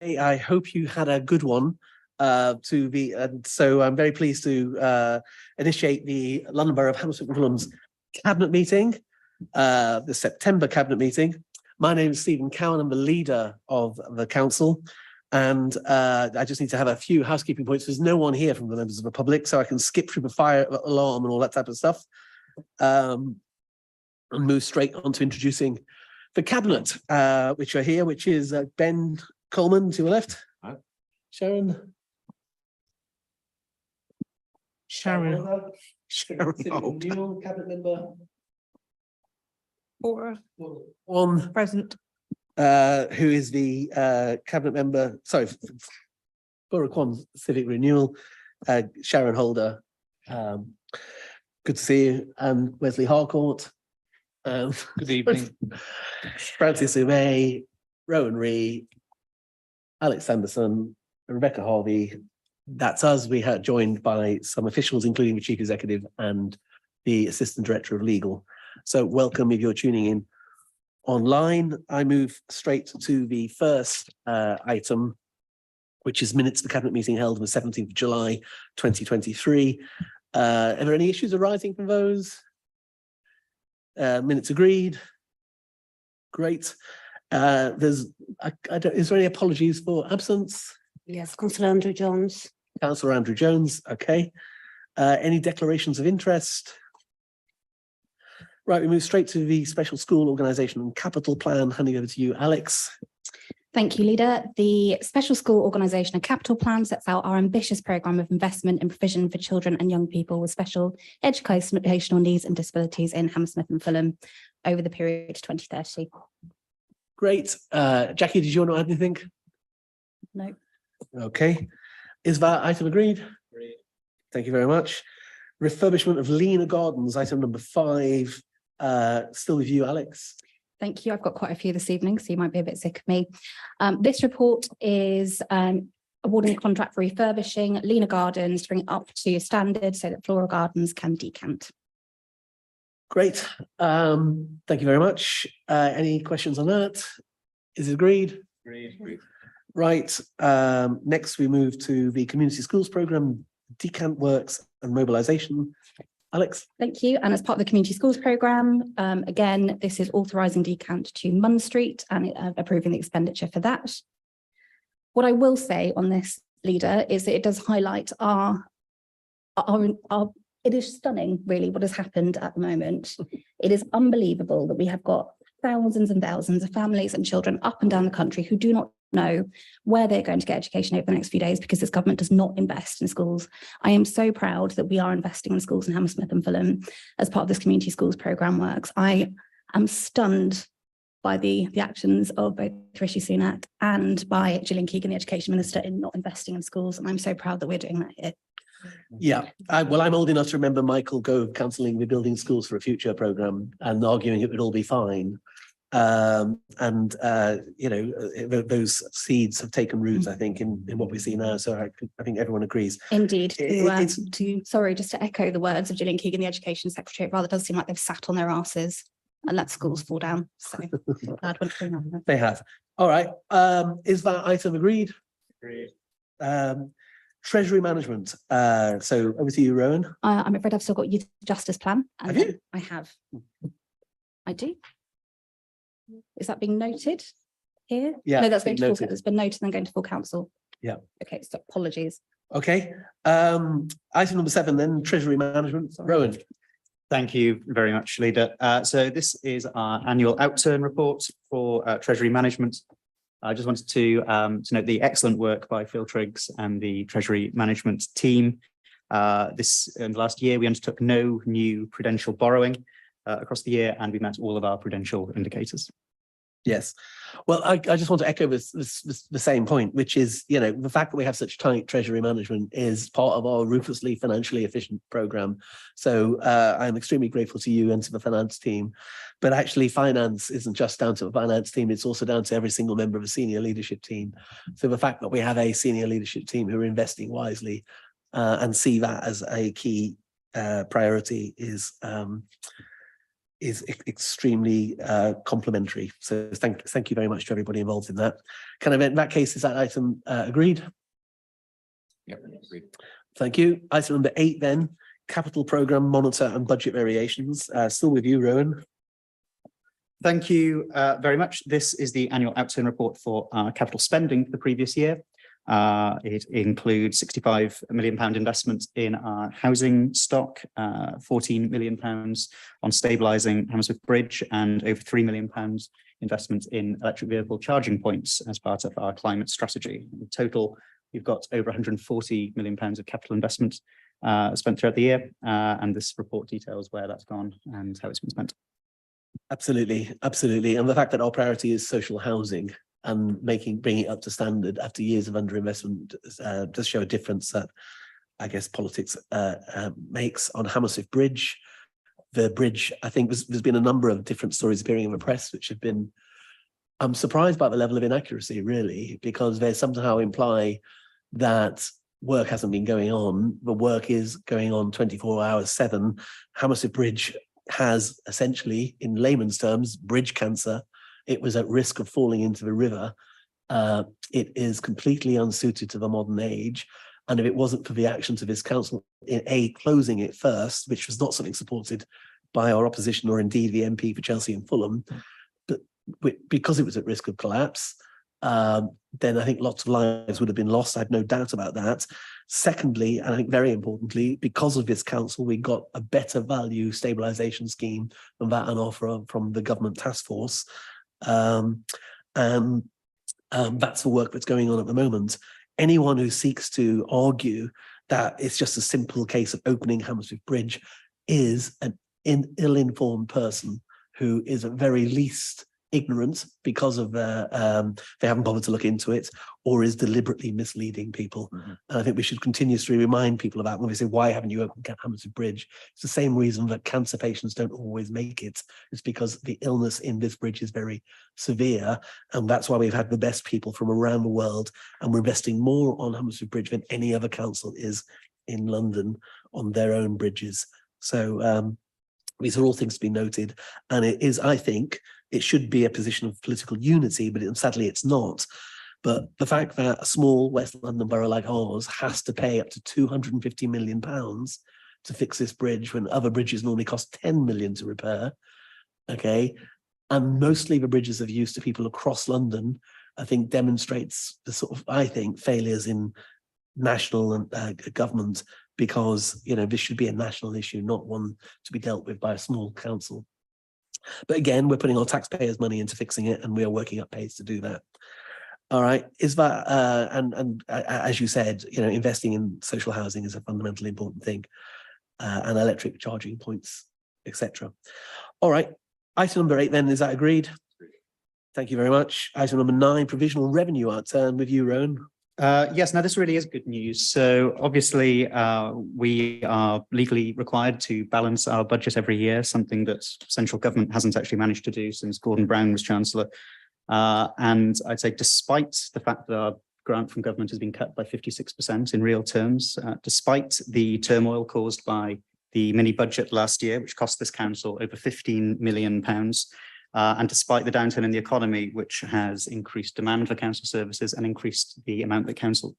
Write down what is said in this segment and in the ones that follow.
I hope you had a good one. So I'm very pleased to initiate the London Borough of Hammersmith and Fulham's Cabinet meeting, the September Cabinet meeting. My name is Stephen Cowan. I'm the leader of the council. And I just need to have a few housekeeping points. There's no one here from the members of the public, so I can skip through the fire alarm and all that type of stuff. And move straight on to introducing the Cabinet, which are here, which is Ben Coleman to your left. Hi. Sharon. Newell, Cabinet member. One. Present. Who is the Cabinet member, sorry, Borough Quon Civic Renewal, Sharon Holder. Good to see you. And Wesley Harcourt. Good evening. Francis Ume, Rowan Ree, Alex Sanderson, Rebecca Harvey. That's us. We are joined by some officials, including the Chief Executive and the Assistant Director of Legal. So welcome if you're tuning in online. I move straight to the first item, which is minutes of the Cabinet meeting held on the 17th of July, 2023. Are there any issues arising from those? Minutes agreed. Great. Is there any apologies for absence? Yes, Councillor Andrew Jones. Councillor Andrew Jones, okay. Any declarations of interest? Right, we move straight to the Special School Organisation and Capital Plan. Handing over to you, Alex. Thank you, Leader. The Special School Organisation and Capital Plan sets out our ambitious programme of investment and provision for children and young people with special educational needs and disabilities in Hammersmith and Fulham over the period to 2030. Great. Jackie, did you want to add anything? No. Okay. Is that item agreed? Agreed. Thank you very much. Refurbishment of Lena Gardens, item number 5. Still with you, Alex. Thank you. I've got quite a few this evening, so you might be a bit sick of me. This report is awarding a contract for refurbishing Lena Gardens to bring it up to standard so that floral gardens can decant. Great. Thank you very much. Any questions on that? Is it agreed? Agreed. Right. Next, we move to the Community Schools Programme, decant works and mobilisation. Alex. Thank you. And as part of the Community Schools Programme, again, this is authorising decant to Munn Street and approving the expenditure for that. What I will say on this, Leader, is that it does highlight it is stunning, really, what has happened at the moment. It is unbelievable that we have got thousands and thousands of families and children up and down the country who do not know where they're going to get education over the next few days because this government does not invest in schools. I am so proud that we are investing in schools in Hammersmith and Fulham as part of this Community Schools Programme works. I am stunned by the actions of both Rishi Sunak and by Gillian Keegan, the Education Minister, in not investing in schools. And I'm so proud that we're doing that here. Yeah, well, I'm old enough to remember Michael Gove cancelling the Building Schools for a Future programme and arguing it would all be fine. You know, those seeds have taken root, I think, in what we see now. So I think everyone agrees. Indeed. Sorry, just to echo the words of Gillian Keegan, the Education Secretary, it rather does seem like they've sat on their asses and let schools fall down. So glad we're doing that. They have. All right. Is that item agreed? Agreed. Treasury management. So over to you, Rowan. I'm afraid I've still got Youth Justice Plan. Have you? I have. I do. Is that being noted here? Yeah. No, that's going to full. It's been noted and going to full council. Yeah. Okay. So apologies. Okay. Item number 7 then, Treasury management. Rowan. Thank you very much, Leader. So this is our annual outturn report for Treasury management. I just wanted to note the excellent work by Phil Triggs and the Treasury management team. In the last year, we undertook no new prudential borrowing across the year, and we met all of our prudential indicators. Yes. Well, I just want to echo the same point, which is, you know, the fact that we have such tight treasury management is part of our ruthlessly financially efficient programme. So I'm extremely grateful to you and to the finance team. But actually, finance isn't just down to the finance team, it's also down to every single member of the senior leadership team. So the fact that we have a senior leadership team who are investing wisely and see that as a key priority is is extremely complimentary. So thank you very much to everybody involved in that. Kind of in that case, is that item agreed? Yep, agreed. Thank you. Item number 8 then, capital programme monitor and budget variations. Still with you, Rowan. Thank you very much. This is the annual outturn report for our capital spending for the previous year. It includes £65 million investment in our housing stock, £14 million on stabilising Hammersmith Bridge, and over £3 million investment in electric vehicle charging points as part of our climate strategy. In total, we've got over £140 million of capital investment spent throughout the year, and this report details where that's gone and how it's been spent. Absolutely, absolutely. And the fact that our priority is social housing and bringing it up to standard after years of underinvestment does show a difference that I guess politics makes. On Hammersmith Bridge. The bridge, I think there's been a number of different stories appearing in the press, which have been, I'm surprised by the level of inaccuracy, really, because they somehow imply that work hasn't been going on. The work is going on 24 hours, 7. Hammersmith Bridge has essentially, in layman's terms, bridge cancer. It was at risk of falling into the river. It is completely unsuited to the modern age. And if it wasn't for the actions of this council in closing it first, which was not something supported by our opposition or indeed the MP for Chelsea and Fulham, but because it was at risk of collapse, then I think lots of lives would have been lost. I have no doubt about that. Secondly, and I think very importantly, because of this council, we got a better value stabilisation scheme than that on offer from the government task force. And that's the work that's going on at the moment. Anyone who seeks to argue that it's just a simple case of opening Hammersmith Bridge is an ill-informed person who is at very least ignorant because of they haven't bothered to look into it, or is deliberately misleading people. And I think we should continuously remind people about when we say, why haven't you opened Hammersmith Bridge? It's the same reason that cancer patients don't always make it. It's because the illness in this bridge is very severe, and that's why we've had the best people from around the world, and we're investing more on Hammersmith Bridge than any other council is in London on their own bridges. So these are all things to be noted, and it is, I think, it should be a position of political unity, but sadly it's not. But the fact that a small West London borough like ours has to pay up to £250 million to fix this bridge when other bridges normally cost 10 million to repair, okay, and mostly the bridges of use to people across London, I think demonstrates the sort of, I think, failures in national and government, because, you know, this should be a national issue, not one to be dealt with by a small council. But again, we're putting our taxpayers' money into fixing it, and we are working up pace to do that. All right, is that and as you said, you know, investing in social housing is a fundamentally important thing, and electric charging points, etc. All right, item number 8 then, is that agreed? Thank you very much. Item number 9, provisional revenue outturn, with you, Rowan. Yes, now this really is good news. So obviously we are legally required to balance our budget every year, something that central government hasn't actually managed to do since Gordon Brown was Chancellor. And I'd say despite the fact that our grant from government has been cut by 56% in real terms, despite the turmoil caused by the mini budget last year, which cost this council over £15 million, and despite the downturn in the economy, which has increased demand for council services and increased the amount that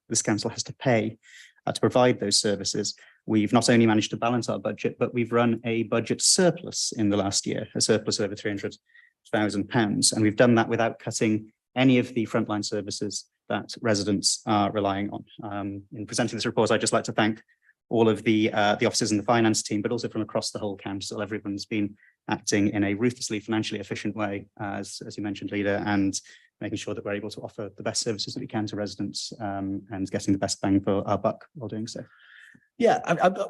this council has to pay to provide those services, we've not only managed to balance our budget, but we've run a budget surplus in the last year, a surplus of over £300,000. And we've done that without cutting any of the frontline services that residents are relying on. In presenting this report, I'd just like to thank all of the officers in the finance team, but also from across the whole council. Everyone's been acting in a ruthlessly financially efficient way, as you mentioned, Leader, and making sure that we're able to offer the best services that we can to residents, and getting the best bang for our buck while doing so. Yeah,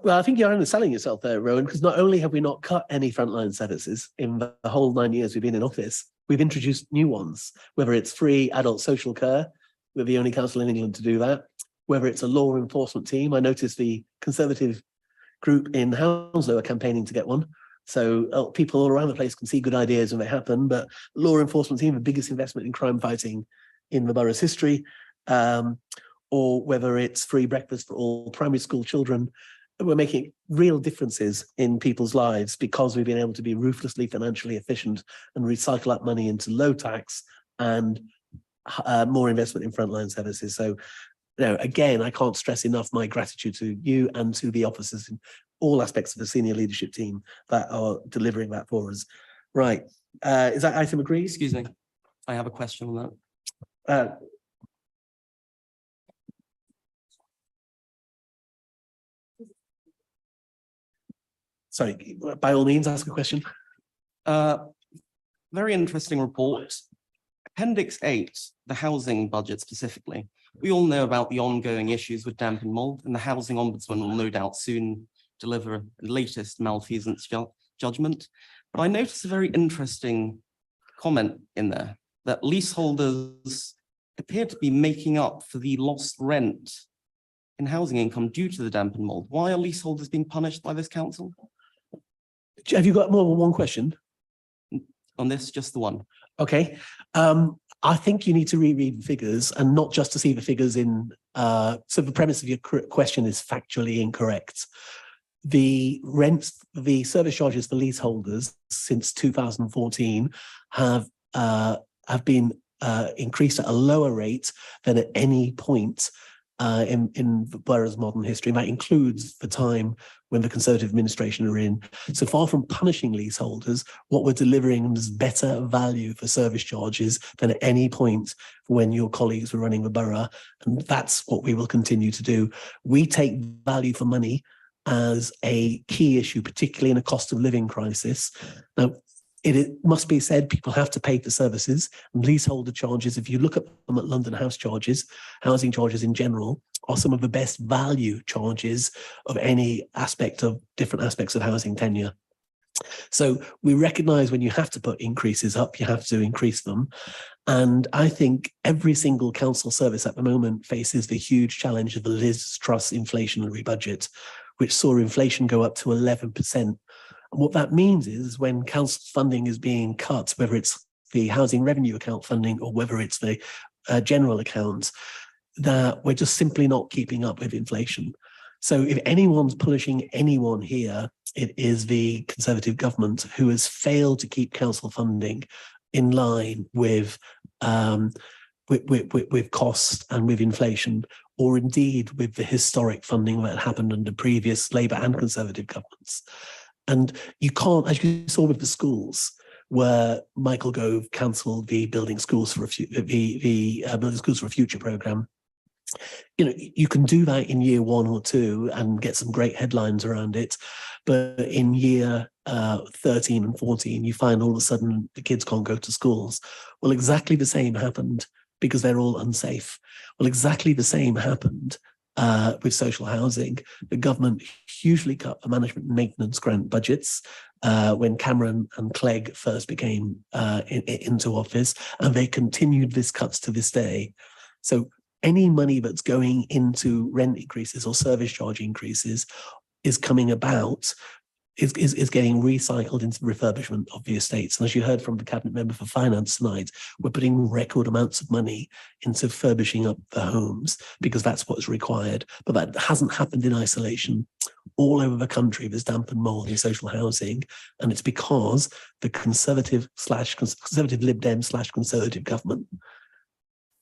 well, I think you're underselling yourself there, Rowan, because not only have we not cut any frontline services in the whole 9 years we've been in office, we've introduced new ones, whether it's free adult social care, we're the only council in England to do that, whether it's a law enforcement team. I noticed the Conservative group in Hounslow are campaigning to get one. So people all around the place can see good ideas when they happen, but law enforcement team, the biggest investment in crime fighting in the borough's history, or whether it's free breakfast for all primary school children we're making real differences in people's lives because we've been able to be ruthlessly financially efficient and recycle that money into low tax and more investment in frontline services. So, again, I can't stress enough my gratitude to you and to the officers in all aspects of the senior leadership team that are delivering that for us. Right. Is that item agreed? Excuse me, I have a question on that. Sorry, by all means, ask a question. Very interesting report. Appendix 8, the housing budget specifically. We all know about the ongoing issues with damp and mold, and the Housing Ombudsman will no doubt soon deliver the latest malfeasance judgment. But I noticed a very interesting comment in there that leaseholders appear to be making up for the lost rent in housing income due to the damp and mold. Why are leaseholders being punished by this council? Have you got more than one question? On this, just the one. Okay. I think you need to reread figures and not just to see the figures in. So the premise of your question is factually incorrect. The rents, the service charges for leaseholders since 2014 have been increased at a lower rate than at any point in the borough's modern history. And that includes the time when the Conservative administration are in. So far from punishing leaseholders, what we're delivering is better value for service charges than at any point when your colleagues were running the borough. And that's what we will continue to do. We take value for money as a key issue, particularly in a cost of living crisis. Now, it must be said, people have to pay for services, and leaseholder charges, if you look at them at London house charges, housing charges in general, are some of the best value charges of any aspect of different aspects of housing tenure. So we recognise when you have to put increases up, you have to increase them. And I think every single council service at the moment faces the huge challenge of the Liz Truss inflationary budget, which saw inflation go up to 11%. What that means is when council funding is being cut, whether it's the housing revenue account funding or whether it's the general accounts, that we're just simply not keeping up with inflation. So if anyone's punishing anyone here, it is the Conservative government who has failed to keep council funding in line with cost and with inflation, or indeed with the historic funding that happened under previous Labour and Conservative governments. And you can't, as you saw with the schools, where Michael Gove cancelled the Building Schools for a Building Schools for a Future programme. You can do that in year 1 or 2 and get some great headlines around it, but in year 13 and 14, you find all of a sudden the kids can't go to schools. Well, exactly the same happened because they're all unsafe. Well, exactly the same happened with social housing. The government hugely cut the management and maintenance grant budgets when Cameron and Clegg first became into office, and they continued this cuts to this day. So any money that's going into rent increases or service charge increases is coming about, is getting recycled into refurbishment of the estates. And as you heard from the Cabinet Member for Finance tonight, we're putting record amounts of money into furbishing up the homes because that's what's required. But that hasn't happened in isolation. All over the country, there's damp and mold in social housing. And it's because the Conservative Lib Dem / Conservative government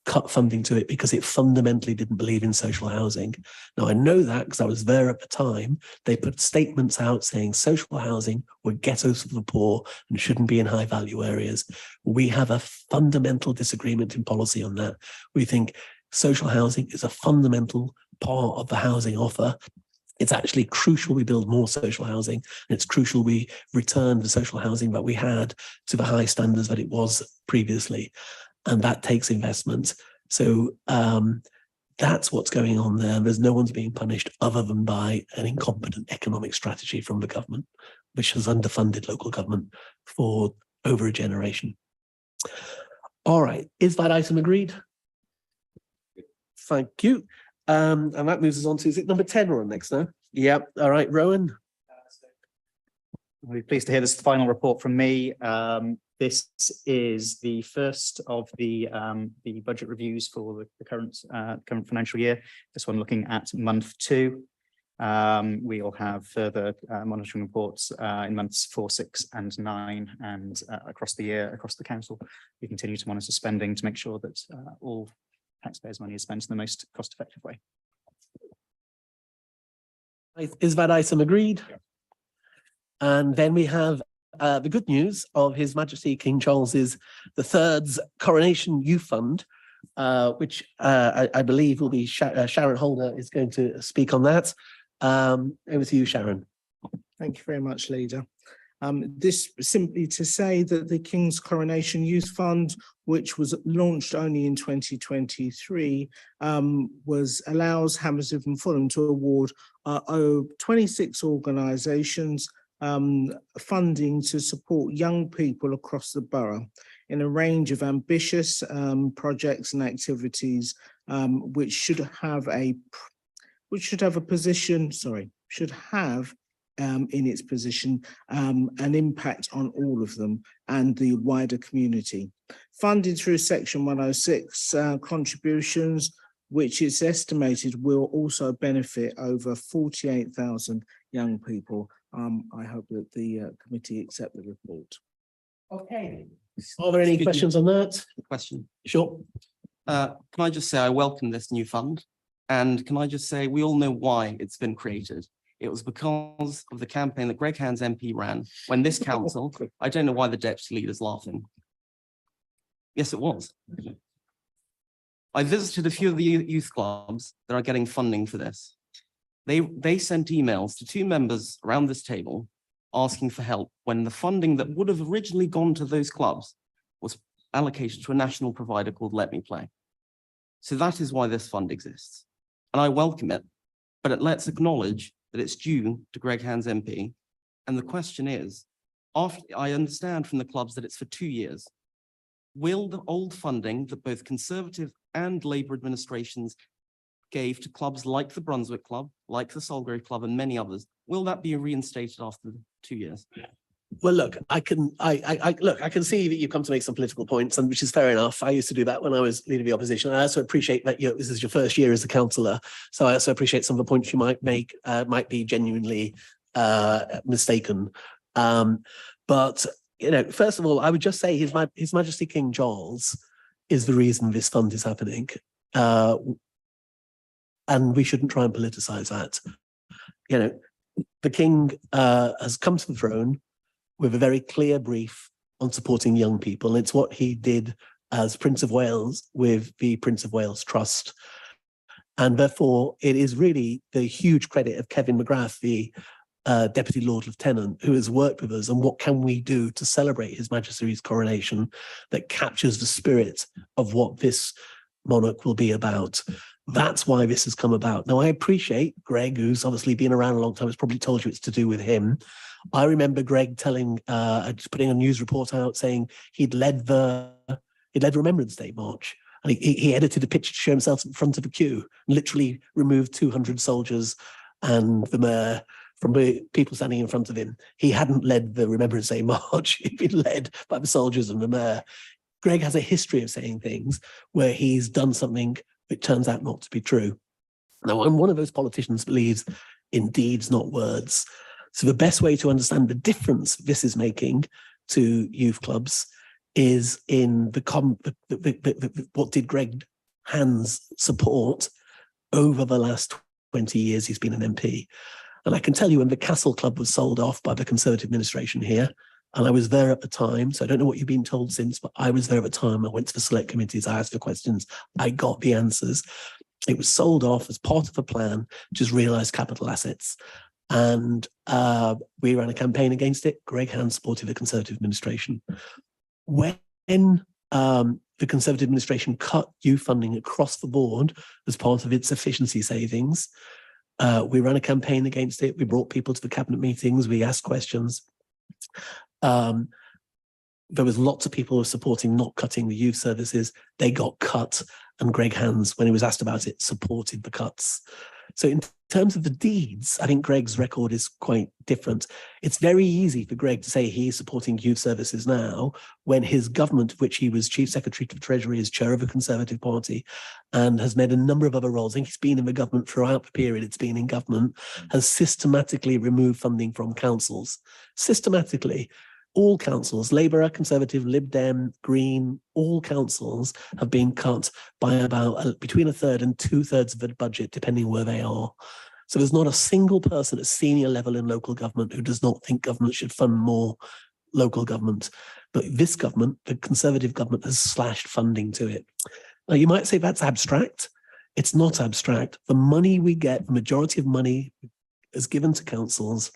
cut funding to it because it fundamentally didn't believe in social housing. Now, I know that because I was there at the time. They put statements out saying social housing were ghettos for the poor and shouldn't be in high value areas. We have a fundamental disagreement in policy on that. We think social housing is a fundamental part of the housing offer. It's actually crucial we build more social housing, and it's crucial we return the social housing that we had to the high standards that it was previously. And that takes investment. So that's what's going on there. There's no one's being punished other than by an incompetent economic strategy from the government, which has underfunded local government for over a generation. All right, is that item agreed? Thank you. And that moves us on to, is it number 10 we're on next now? Yeah, all right, Rowan. We're pleased to hear this is the final report from me. This is the first of the budget reviews for the current financial year. This one looking at month 2. We'll have further monitoring reports in months 4, 6 and 9 and across the year, across the council. We continue to monitor spending to make sure that all taxpayers' money is spent in the most cost-effective way. Is that item agreed? And then we have the good news of His Majesty King Charles's III's Coronation Youth Fund, which I believe will be Sharon Holder is going to speak on that. Over to you, Sharon. Thank you very much, Leader. This simply to say that the King's Coronation Youth Fund, which was launched only in 2023, allows Hammersmith and Fulham to award 26 organisations funding to support young people across the borough in a range of ambitious projects and activities, which should have in its position an impact on all of them and the wider community. Funded through Section 106 contributions, which is estimated will also benefit over 48,000 young people. I hope that the committee accept the report. Okay. Are there any questions on that? Question. Sure. Can I just say I welcome this new fund? And can I just say we all know why it's been created? It was because of the campaign that Greg Hands MP ran when this council, I don't know why the deputy leader's laughing. Yes, it was. I visited a few of the youth clubs that are getting funding for this. They sent emails to 2 members around this table asking for help when the funding that would have originally gone to those clubs was allocated to a national provider called Let Me Play. So that is why this fund exists. And I welcome it, but let's acknowledge that it's due to Greg Hands MP. And the question is, after I understand from the clubs that it's for 2 years, will the old funding that both Conservative and Labour administrations gave to clubs like the Brunswick Club, like the Solgrave Club and many others, will that be reinstated after 2 years? Well, look, I can see that you've come to make some political points, and which is fair enough. I used to do that when I was leader of the opposition. I also appreciate that this is your first year as a councillor, so I also appreciate some of the points you might make might be genuinely mistaken. But first of all, I would just say His Majesty King Charles is the reason this fund is happening, and we shouldn't try and politicise that. The King has come to the throne with a very clear brief on supporting young people. It's what he did as Prince of Wales with the Prince of Wales Trust. And therefore, it is really the huge credit of Kevin McGrath, the Deputy Lord Lieutenant, who has worked with us, and what can we do to celebrate His Majesty's coronation that captures the spirit of what this monarch will be about. That's why this has come about. Now, I appreciate Greg, who's obviously been around a long time, has probably told you it's to do with him. I remember Greg putting a news report out saying he'd led Remembrance Day March. And he edited a picture to show himself in front of a queue, literally removed 200 soldiers and the mayor from the people standing in front of him. He hadn't led the Remembrance Day March. He'd been led by the soldiers and the mayor. Greg has a history of saying things where he's done something that turns out not to be true. Now, I'm one of those politicians who believes in deeds, not words. So the best way to understand the difference this is making to youth clubs is in what did Greg Hands support over the last 20 years he's been an MP. And I can tell you when the Castle Club was sold off by the Conservative administration here, and I was there at the time, so I don't know what you've been told since, but I was there at the time. I went to the select committees, I asked for questions, I got the answers. It was sold off as part of a plan, just realised capital assets. And we ran a campaign against it. Greg Hands supported the Conservative administration. When the Conservative administration cut youth funding across the board as part of its efficiency savings, we ran a campaign against it. We brought people to the cabinet meetings. We asked questions. There was lots of people who were supporting not cutting the youth services. They got cut, and Greg Hands, when he was asked about it, supported the cuts. So in terms of the deeds, I think Greg's record is quite different. It's very easy for Greg to say he's supporting youth services now when his government, of which he was Chief Secretary to the Treasury, is chair of a Conservative Party and has made a number of other roles. I think he's been in the government throughout the period it's been in government, has systematically removed funding from councils. Systematically. All councils, Labour, Conservative, Lib Dem, Green, all councils have been cut by about between a third and 2/3 of the budget, depending where they are. So there's not a single person at senior level in local government who does not think government should fund more local government. But this government, the Conservative government, has slashed funding to it. Now, you might say that's abstract. It's not abstract. The money we get, the majority of money is given to councils,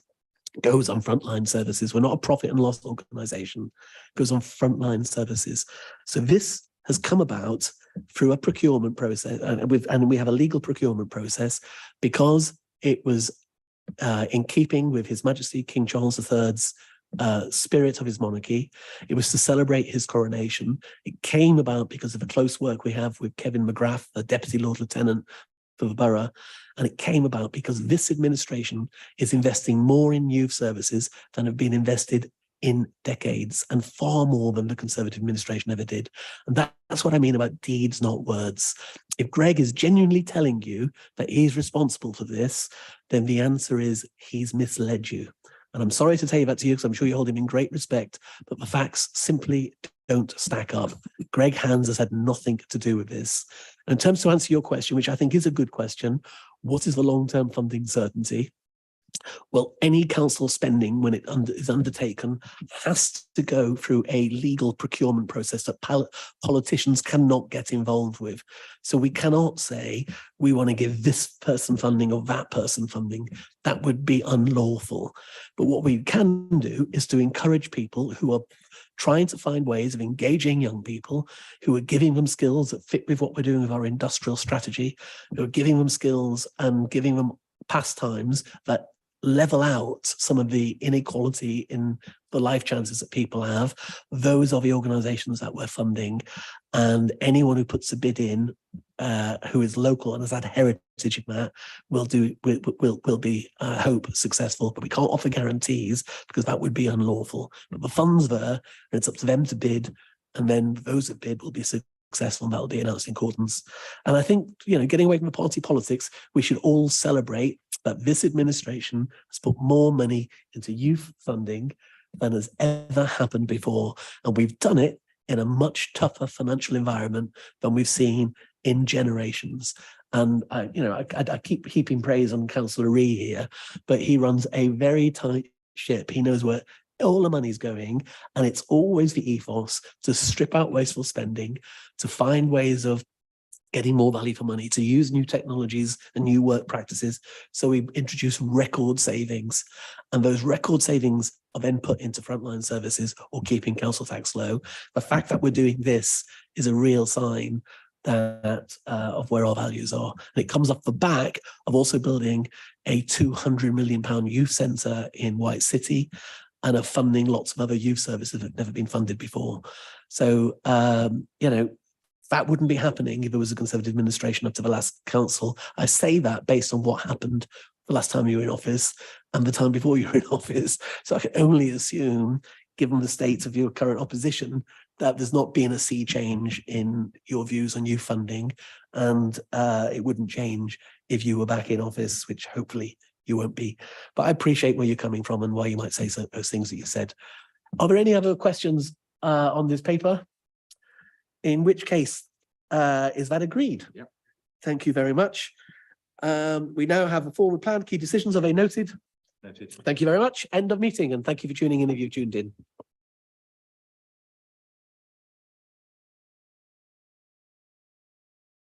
goes on frontline services. We're not a profit and loss organisation. Goes on frontline services. So this has come about through a procurement process, and we have a legal procurement process because it was in keeping with His Majesty King Charles III's spirit of his monarchy. It was to celebrate his coronation. It came about because of the close work we have with Kevin McGrath, the Deputy Lord Lieutenant for the borough. And it came about because this administration is investing more in youth services than have been invested in decades, and far more than the Conservative administration ever did. And that's what I mean about deeds, not words. If Greg is genuinely telling you that he's responsible for this, then the answer is he's misled you. And I'm sorry to tell you that to you because I'm sure you hold him in great respect, but the facts simply don't stack up. Greg Hands has had nothing to do with this. And in terms to answer your question, which I think is a good question, what is the long-term funding certainty? Well, any council spending, when it is undertaken, has to go through a legal procurement process that politicians cannot get involved with. So we cannot say we want to give this person funding or that person funding. That would be unlawful. But what we can do is to encourage people who are trying to find ways of engaging young people, who are giving them skills that fit with what we're doing with our industrial strategy, who are giving them skills and giving them pastimes that level out some of the inequality in the life chances that people have. Those are the organizations that we're funding. And anyone who puts a bid in who is local and has had heritage in that will be, I hope, successful. But we can't offer guarantees because that would be unlawful. But the funds there, and it's up to them to bid. And then those that bid will be successful, and that will be announced in accordance. And I think, getting away from the party politics, we should all celebrate that this administration has put more money into youth funding than has ever happened before. And we've done it in a much tougher financial environment than we've seen in generations. And I keep heaping praise on Councillor Ree here, but he runs a very tight ship. He knows where all the money's going, and it's always the ethos to strip out wasteful spending, to find ways of getting more value for money, to use new technologies and new work practices. So we introduce record savings, and those record savings are then put into frontline services or keeping council tax low. The fact that we're doing this is a real sign that of where our values are. And it comes off the back of also building a £200 million youth centre in White City, and of funding lots of other youth services that have never been funded before. So, that wouldn't be happening if it was a Conservative administration up to the last council. I say that based on what happened the last time you were in office and the time before you were in office. So I can only assume, given the state of your current opposition, that there's not been a sea change in your views on youth funding, and it wouldn't change if you were back in office, which hopefully you won't be. But I appreciate where you're coming from and why you might say those things that you said. Are there any other questions on this paper? In which case, is that agreed? Yep. Thank you very much. We now have a forward plan. Key decisions, are they noted? Noted. Thank you very much. End of meeting, and thank you for tuning in if you've tuned in.